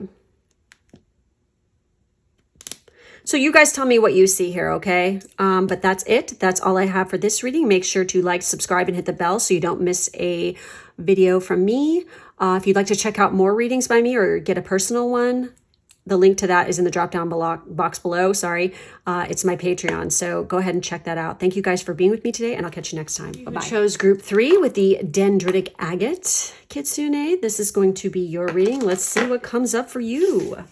So you guys tell me what you see here, okay? But that's it. That's all I have for this reading. Make sure to like, subscribe, and hit the bell so you don't miss a video from me. If you'd like to check out more readings by me or get a personal one, the link to that is in the drop-down box below. Sorry. It's my Patreon. So go ahead and check that out. Thank you guys for being with me today, and I'll catch you next time. Bye-bye. Chose group 3 with the dendritic agate. Kitsune, this is going to be your reading. Let's see what comes up for you.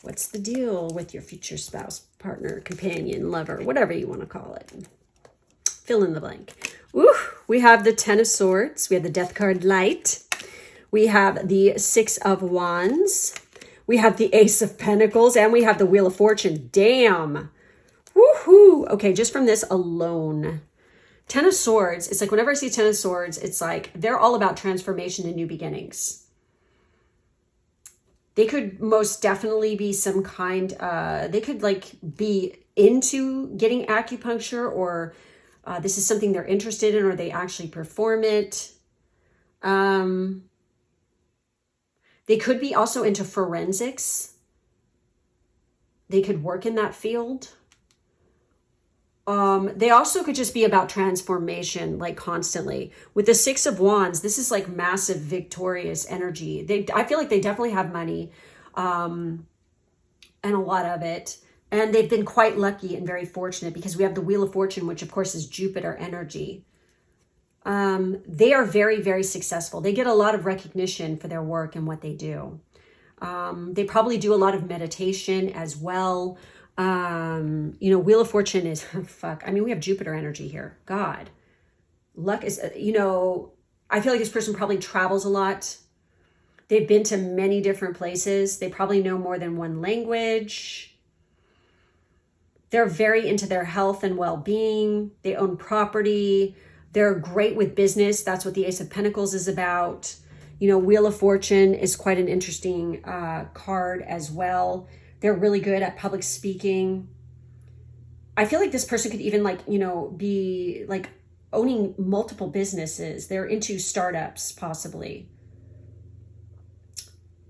What's the deal with your future spouse, partner, companion, lover, whatever you want to call it? Fill in the blank. Woo! We have the 10 of Swords. We have the Death card, Light. We have the 6 of Wands. We have the Ace of Pentacles. And we have the Wheel of Fortune. Damn. Woohoo! Okay, just from this alone. 10 of Swords. It's like whenever I see 10 of Swords, it's like they're all about transformation and new beginnings. They could most definitely be some kind, they could like be into getting acupuncture, or this is something they're interested in, or they actually perform it. They could be also into forensics. They could work in that field. They also could just be about transformation, like constantly. With the 6 of Wands, this is like massive, victorious energy. I feel like they definitely have money, and a lot of it. And they've been quite lucky and very fortunate because we have the Wheel of Fortune, which of course is Jupiter energy. They are very, very successful. They get a lot of recognition for their work and what they do. They probably do a lot of meditation as well. You know, Wheel of Fortune is, fuck. I mean, we have Jupiter energy here. God. Luck is, you know, I feel like this person probably travels a lot. They've been to many different places. They probably know more than one language. They're very into their health and well-being. They own property. They're great with business. That's what the Ace of Pentacles is about. You know, Wheel of Fortune is quite an interesting card as well. They're really good at public speaking. I feel like this person could even like, you know, be like owning multiple businesses. They're into startups possibly.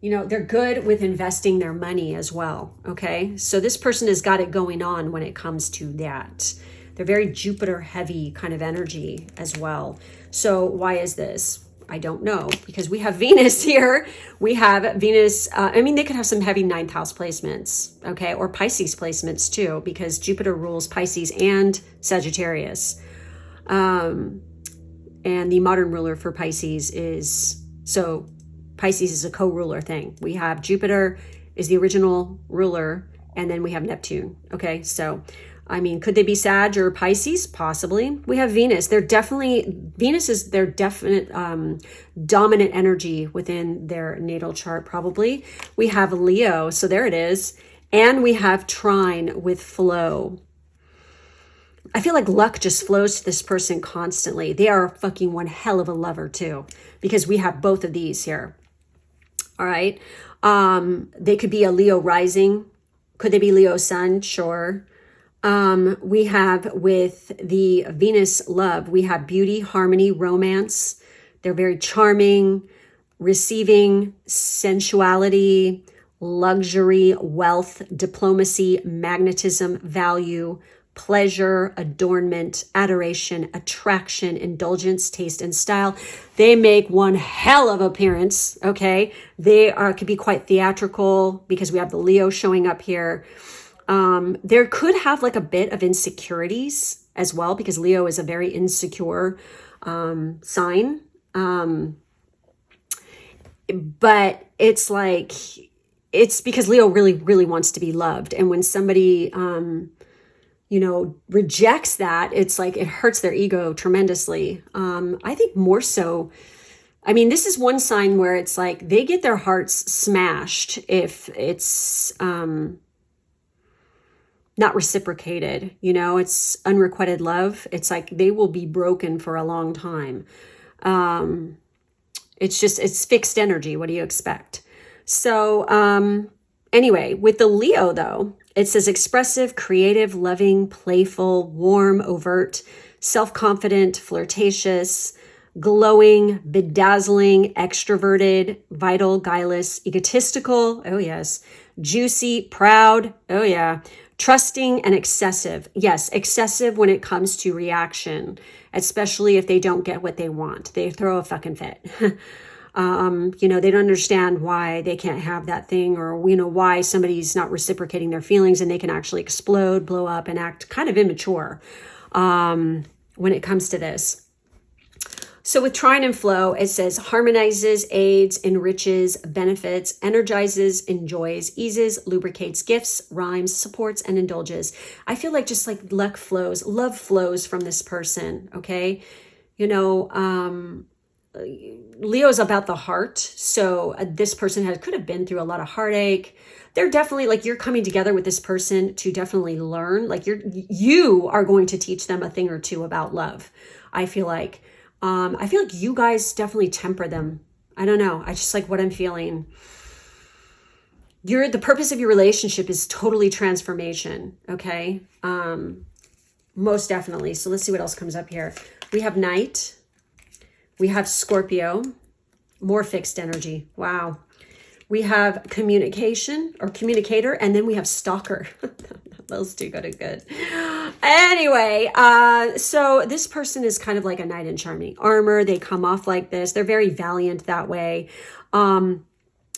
You know, they're good with investing their money as well. Okay. So this person has got it going on when it comes to that. They're very Jupiter heavy kind of energy as well. So why is this? I don't know, because we have Venus here. We have Venus. I mean, they could have some heavy 9th house placements, okay, or Pisces placements too, because Jupiter rules Pisces and Sagittarius. And the modern ruler for Pisces is, so Pisces is a co-ruler thing. We have Jupiter is the original ruler, and then we have Neptune, okay? So I mean, could they be Sag or Pisces? Possibly. We have Venus. Venus is their definite dominant energy within their natal chart, probably. We have Leo, so there it is. And we have Trine with flow. I feel like luck just flows to this person constantly. They are fucking one hell of a lover too, because we have both of these here. All right. They could be a Leo rising. Could they be Leo sun? Sure. We have with the Venus love, we have beauty, harmony, romance. They're very charming, receiving, sensuality, luxury, wealth, diplomacy, magnetism, value, pleasure, adornment, adoration, attraction, indulgence, taste, and style. They make one hell of appearance, okay? They could be quite theatrical because we have the Leo showing up here. There could have like a bit of insecurities as well, because Leo is a very insecure sign. But it's like, it's because Leo really, really wants to be loved. And when somebody, rejects that, it's like it hurts their ego tremendously. I think more so, I mean, this is one sign where it's like they get their hearts smashed if it's not reciprocated. It's unrequited love. It's like they will be broken for a long time. It's fixed energy. What do you expect? So anyway, with the Leo though, it says expressive, creative, loving, playful, warm, overt, self-confident, flirtatious, glowing, bedazzling, extroverted, vital, guileless, egotistical, oh yes, juicy, proud, oh yeah, trusting, and excessive. Yes, excessive when it comes to reaction, especially if they don't get what they want. They throw a fucking fit. They don't understand why they can't have that thing, or, why somebody's not reciprocating their feelings, and they can actually explode, blow up, and act kind of immature when it comes to this. So with trine and flow, it says harmonizes, aids, enriches, benefits, energizes, enjoys, eases, lubricates, gifts, rhymes, supports, and indulges. I feel like just like luck flows, love flows from this person, okay? Leo's about the heart. So this person could have been through a lot of heartache. They're definitely like, you're coming together with this person to definitely learn. Like you are going to teach them a thing or two about love. I feel like you guys definitely temper them. I don't know. I just like what I'm feeling. The purpose of your relationship is totally transformation. Okay. Most definitely. So let's see what else comes up here. We have Knight. We have Scorpio, more fixed energy. Wow. We have communication or communicator, and then we have stalker. Those two go to good. Anyway, so this person is kind of like a knight in shining armor. They come off like this. They're very valiant that way.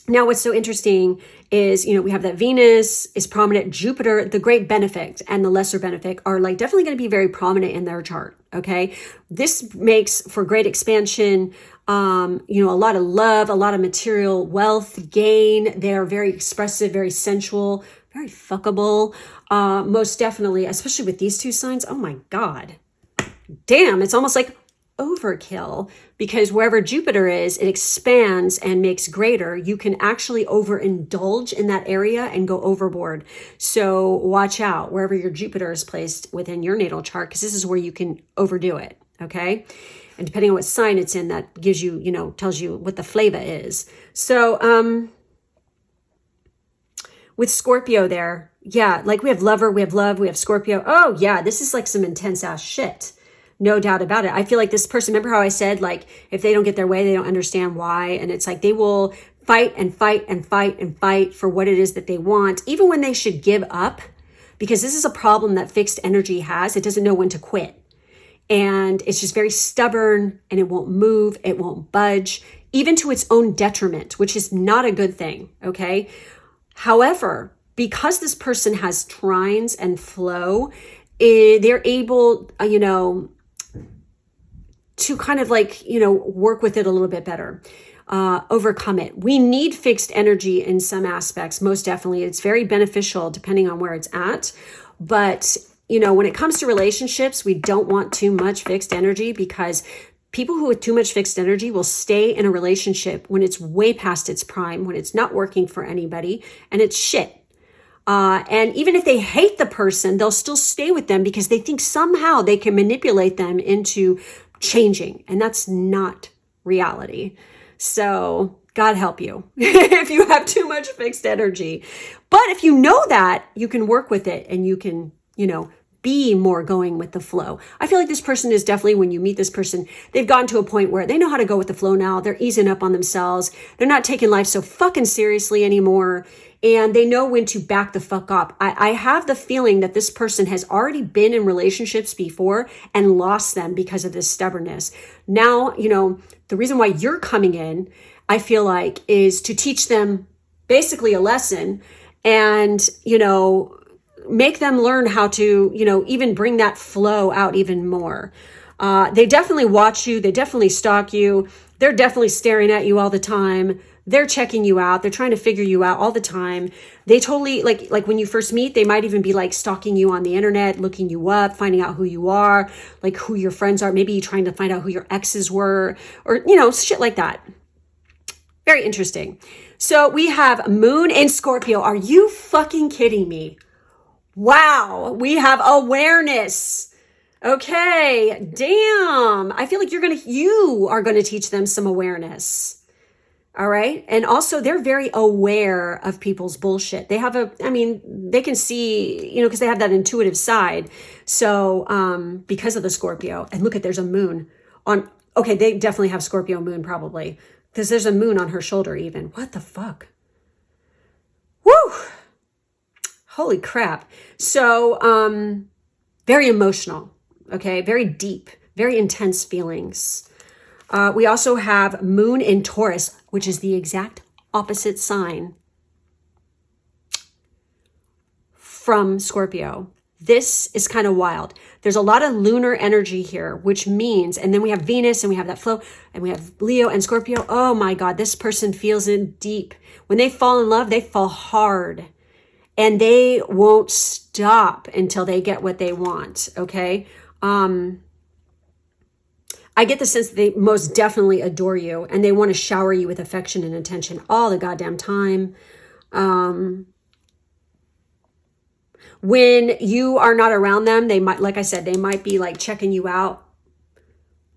Now, what's so interesting is, we have that Venus is prominent. Jupiter, the great benefic and the lesser benefic are like definitely going to be very prominent in their chart. Okay. This makes for great expansion. A lot of love, a lot of material wealth gain. They're very expressive, very sensual, very fuckable. Most definitely, especially with these two signs. Oh my God. Damn. It's almost like overkill, because wherever Jupiter is, it expands and makes greater. You can actually overindulge in that area and go overboard. So watch out wherever your Jupiter is placed within your natal chart, because this is where you can overdo it. Okay. And depending on what sign it's in, that gives you, tells you what the flavor is. So, with Scorpio there, yeah, like we have lover, we have love, we have Scorpio. Oh yeah, this is like some intense ass shit. No doubt about it. I feel like this person, remember how I said, like, if they don't get their way, they don't understand why. And it's like, they will fight and fight and fight and fight for what it is that they want, even when they should give up, because this is a problem that fixed energy has. It doesn't know when to quit. And it's just very stubborn, and it won't move. It won't budge, even to its own detriment, which is not a good thing. Okay. However, because this person has trines and flow, they're able, to kind of like, work with it a little bit better, overcome it. We need fixed energy in some aspects. Most definitely. It's very beneficial depending on where it's at. But, when it comes to relationships, we don't want too much fixed energy, because people who have too much fixed energy will stay in a relationship when it's way past its prime, when it's not working for anybody and it's shit. And even if they hate the person, they'll still stay with them because they think somehow they can manipulate them into changing. And that's not reality. So God help you if you have too much fixed energy. But if you know that, you can work with it, and you can, be more going with the flow. I feel like this person is definitely, when you meet this person, they've gotten to a point where they know how to go with the flow now. They're easing up on themselves. They're not taking life so fucking seriously anymore. And they know when to back the fuck up. I have the feeling that this person has already been in relationships before and lost them because of this stubbornness. Now, the reason why you're coming in, I feel like, is to teach them basically a lesson and, make them learn how to, even bring that flow out even more. They definitely watch you. They definitely stalk you. They're definitely staring at you all the time. They're checking you out. They're trying to figure you out all the time. They totally, like when you first meet, they might even be like stalking you on the internet, looking you up, finding out who you are, like who your friends are, maybe trying to find out who your exes were, or, you know, shit like that. Very interesting. So we have Moon in Scorpio. Are you fucking kidding me? Wow. We have awareness. Okay. Damn. I feel like you are going to teach them some awareness. All right. And also they're very aware of people's bullshit. They have they can see, you know, because they have that intuitive side. So because of the Scorpio, and look there's a moon on, okay, they definitely have Scorpio moon probably, because there's a moon on her shoulder even. What the fuck? Woo! Holy crap. So very emotional, okay? Very deep, very intense feelings. We also have Moon in Taurus, which is the exact opposite sign from Scorpio. This is kind of wild. There's a lot of lunar energy here, which means, and then we have Venus and we have that flow, and we have Leo and Scorpio. Oh my God, this person feels in deep. When they fall in love, they fall hard, and they won't stop until they get what they want, okay? I get the sense that they most definitely adore you, and they want to shower you with affection and attention all the goddamn time. When you are not around them, they might, like I said, they might be like checking you out,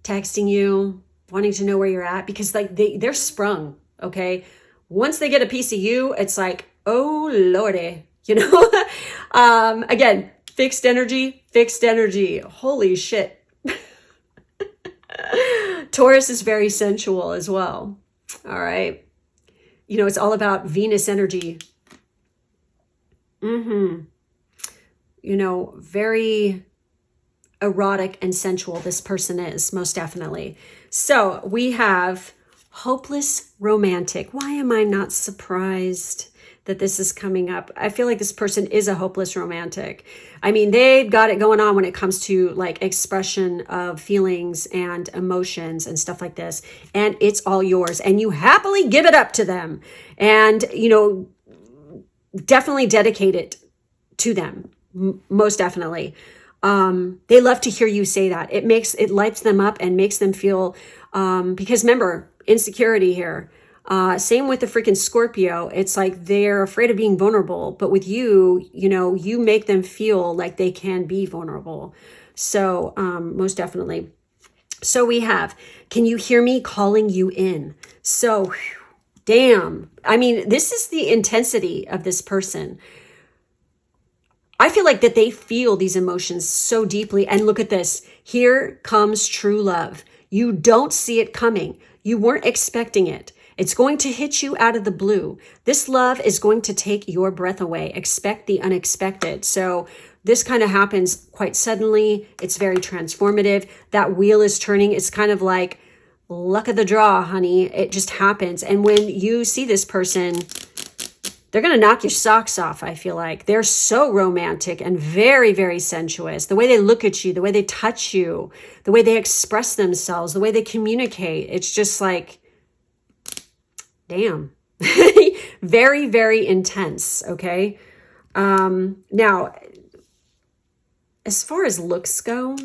texting you, wanting to know where you're at, because like they're sprung, okay? Once they get a piece of you, it's like, oh Lordy, you know? Again, fixed energy. Holy shit. Taurus is very sensual as well. All right. You know, it's all about Venus energy. You know, very erotic and sensual this person is, most definitely. So we have hopeless romantic. Why am I not surprised that this is coming up? I feel like this person is a hopeless romantic. I mean, they've got it going on when it comes to like expression of feelings and emotions and stuff like this. And it's all yours. And you happily give it up to them. And, you know, definitely dedicate it to them. Most definitely. They love to hear you say that. It lights them up and makes them feel, because remember, insecurity here. Same with the freaking Scorpio. It's like they're afraid of being vulnerable, but with you, you know, you make them feel like they can be vulnerable. So, most definitely. So we have, can you hear me calling you in? So, damn. I mean, this is the intensity of this person. I feel like that they feel these emotions so deeply. And look at this. Here comes true love. You don't see it coming. You weren't expecting it. It's going to hit you out of the blue. This love is going to take your breath away. Expect the unexpected. So this kind of happens quite suddenly. It's very transformative. That wheel is turning. It's kind of like luck of the draw, honey. It just happens. And when you see this person, they're going to knock your socks off, I feel like. They're so romantic and very, very sensuous. The way they look at you, the way they touch you, the way they express themselves, the way they communicate. It's just like, damn. Very, very intense, okay? Now, as far as looks go,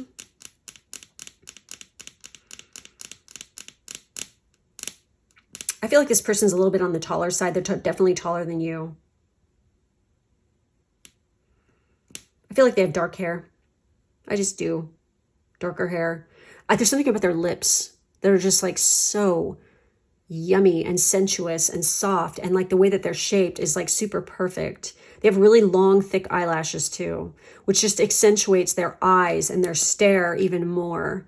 I feel like this person's a little bit on the taller side. They're definitely taller than you. I feel like they have dark hair. I just do. Darker hair. There's something about their lips that are just like so yummy and sensuous and soft. And like the way that they're shaped is like super perfect. They have really long, thick eyelashes too, which just accentuates their eyes and their stare even more.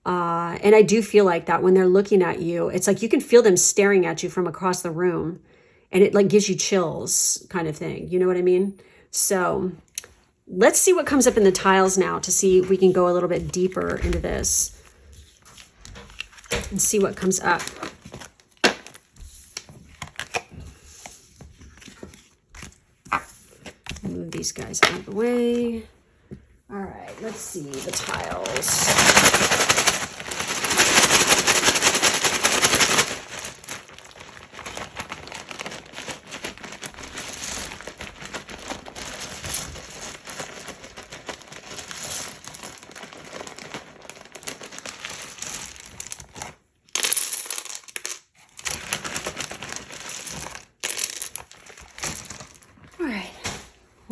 And I do feel like that when they're looking at you, it's like you can feel them staring at you from across the room, and it like gives you chills kind of thing. You know what I mean? So let's see what comes up in the tiles now to see if we can go a little bit deeper into this and see what comes up. Move these guys out of the way. All right, let's see the tiles.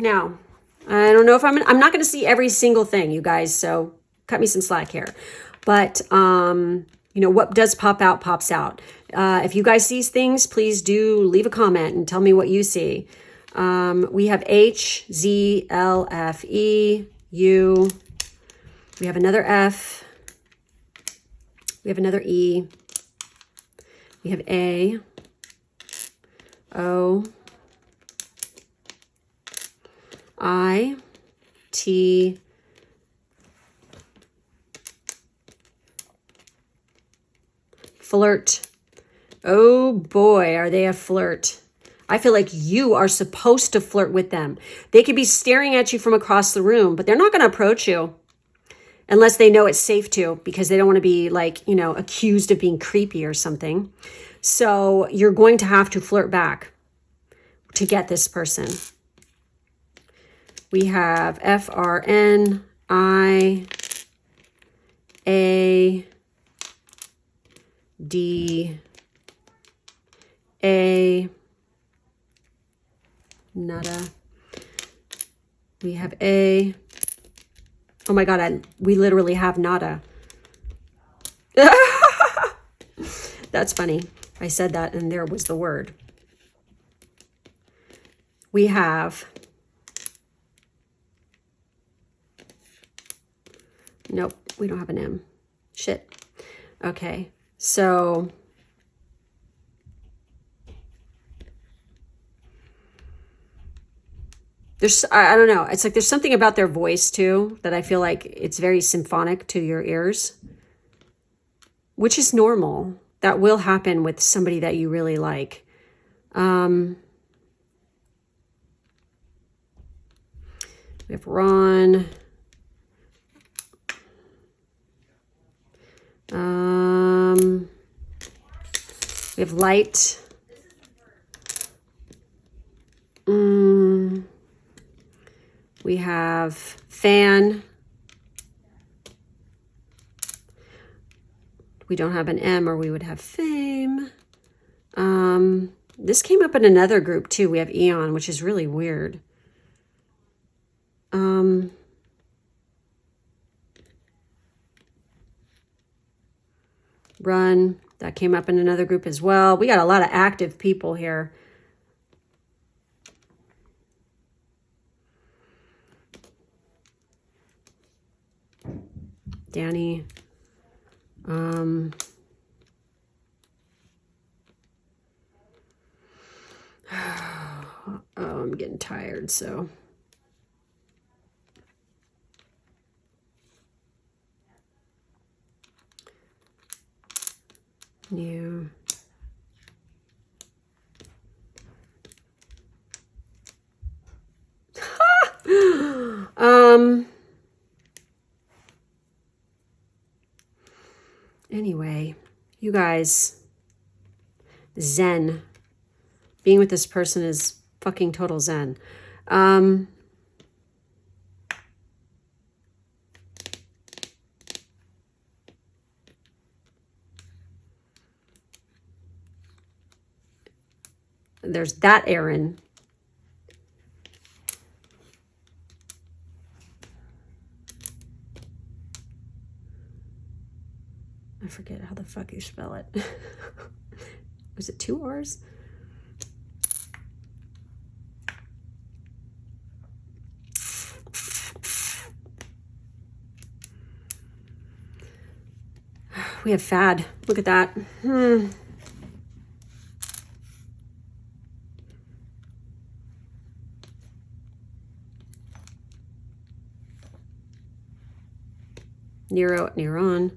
Now, I don't know if I'm not going to see every single thing, you guys, so cut me some slack here. But, you know, what does pop out, pops out. If you guys see things, please do leave a comment and tell me what you see. We have H, Z, L, F, E, U. We have another F. We have another E. We have A, O, I, T, flirt. Oh boy, are they a flirt. I feel like you are supposed to flirt with them. They could be staring at you from across the room, but they're not going to approach you unless they know it's safe to, because they don't want to be like, you know, accused of being creepy or something. So you're going to have to flirt back to get this person. We have F, R, N, I, A, D, A, nada. We have A. Oh my God, we literally have nada. That's funny. I said that and there was the word. We have. Nope, we don't have an M. Shit. Okay, so. There's, I don't know. It's like there's something about their voice too that I feel like it's very symphonic to your ears, which is normal. That will happen with somebody that you really like. We have Ron. We have Light. We have Fan. We don't have an M, or we would have Fame. This came up in another group too. We have Eon, which is really weird. Run. That came up in another group as well. We got a lot of active people here. Danny. Oh, I'm getting tired, so. New. Anyway, you guys, zen. Being with this person is fucking total zen. There's that Aaron. I forget how the fuck you spell it. Was it 2 R's? We have Fad. Look at that. Neuron.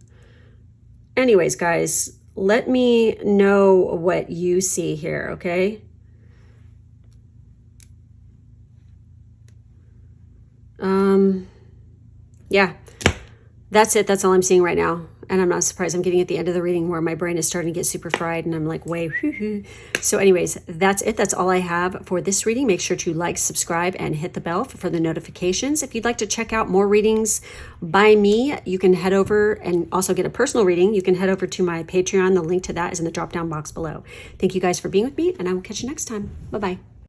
Anyways, guys, let me know what you see here, okay? Yeah, that's it. That's all I'm seeing right now. And I'm not surprised. I'm getting at the end of the reading where my brain is starting to get super fried and I'm like, way, whoo. So anyways, that's it. That's all I have for this reading. Make sure to like, subscribe, and hit the bell for the notifications. If you'd like to check out more readings by me, you can head over and also get a personal reading. You can head over to my Patreon. The link to that is in the drop-down box below. Thank you guys for being with me, and I will catch you next time. Bye-bye.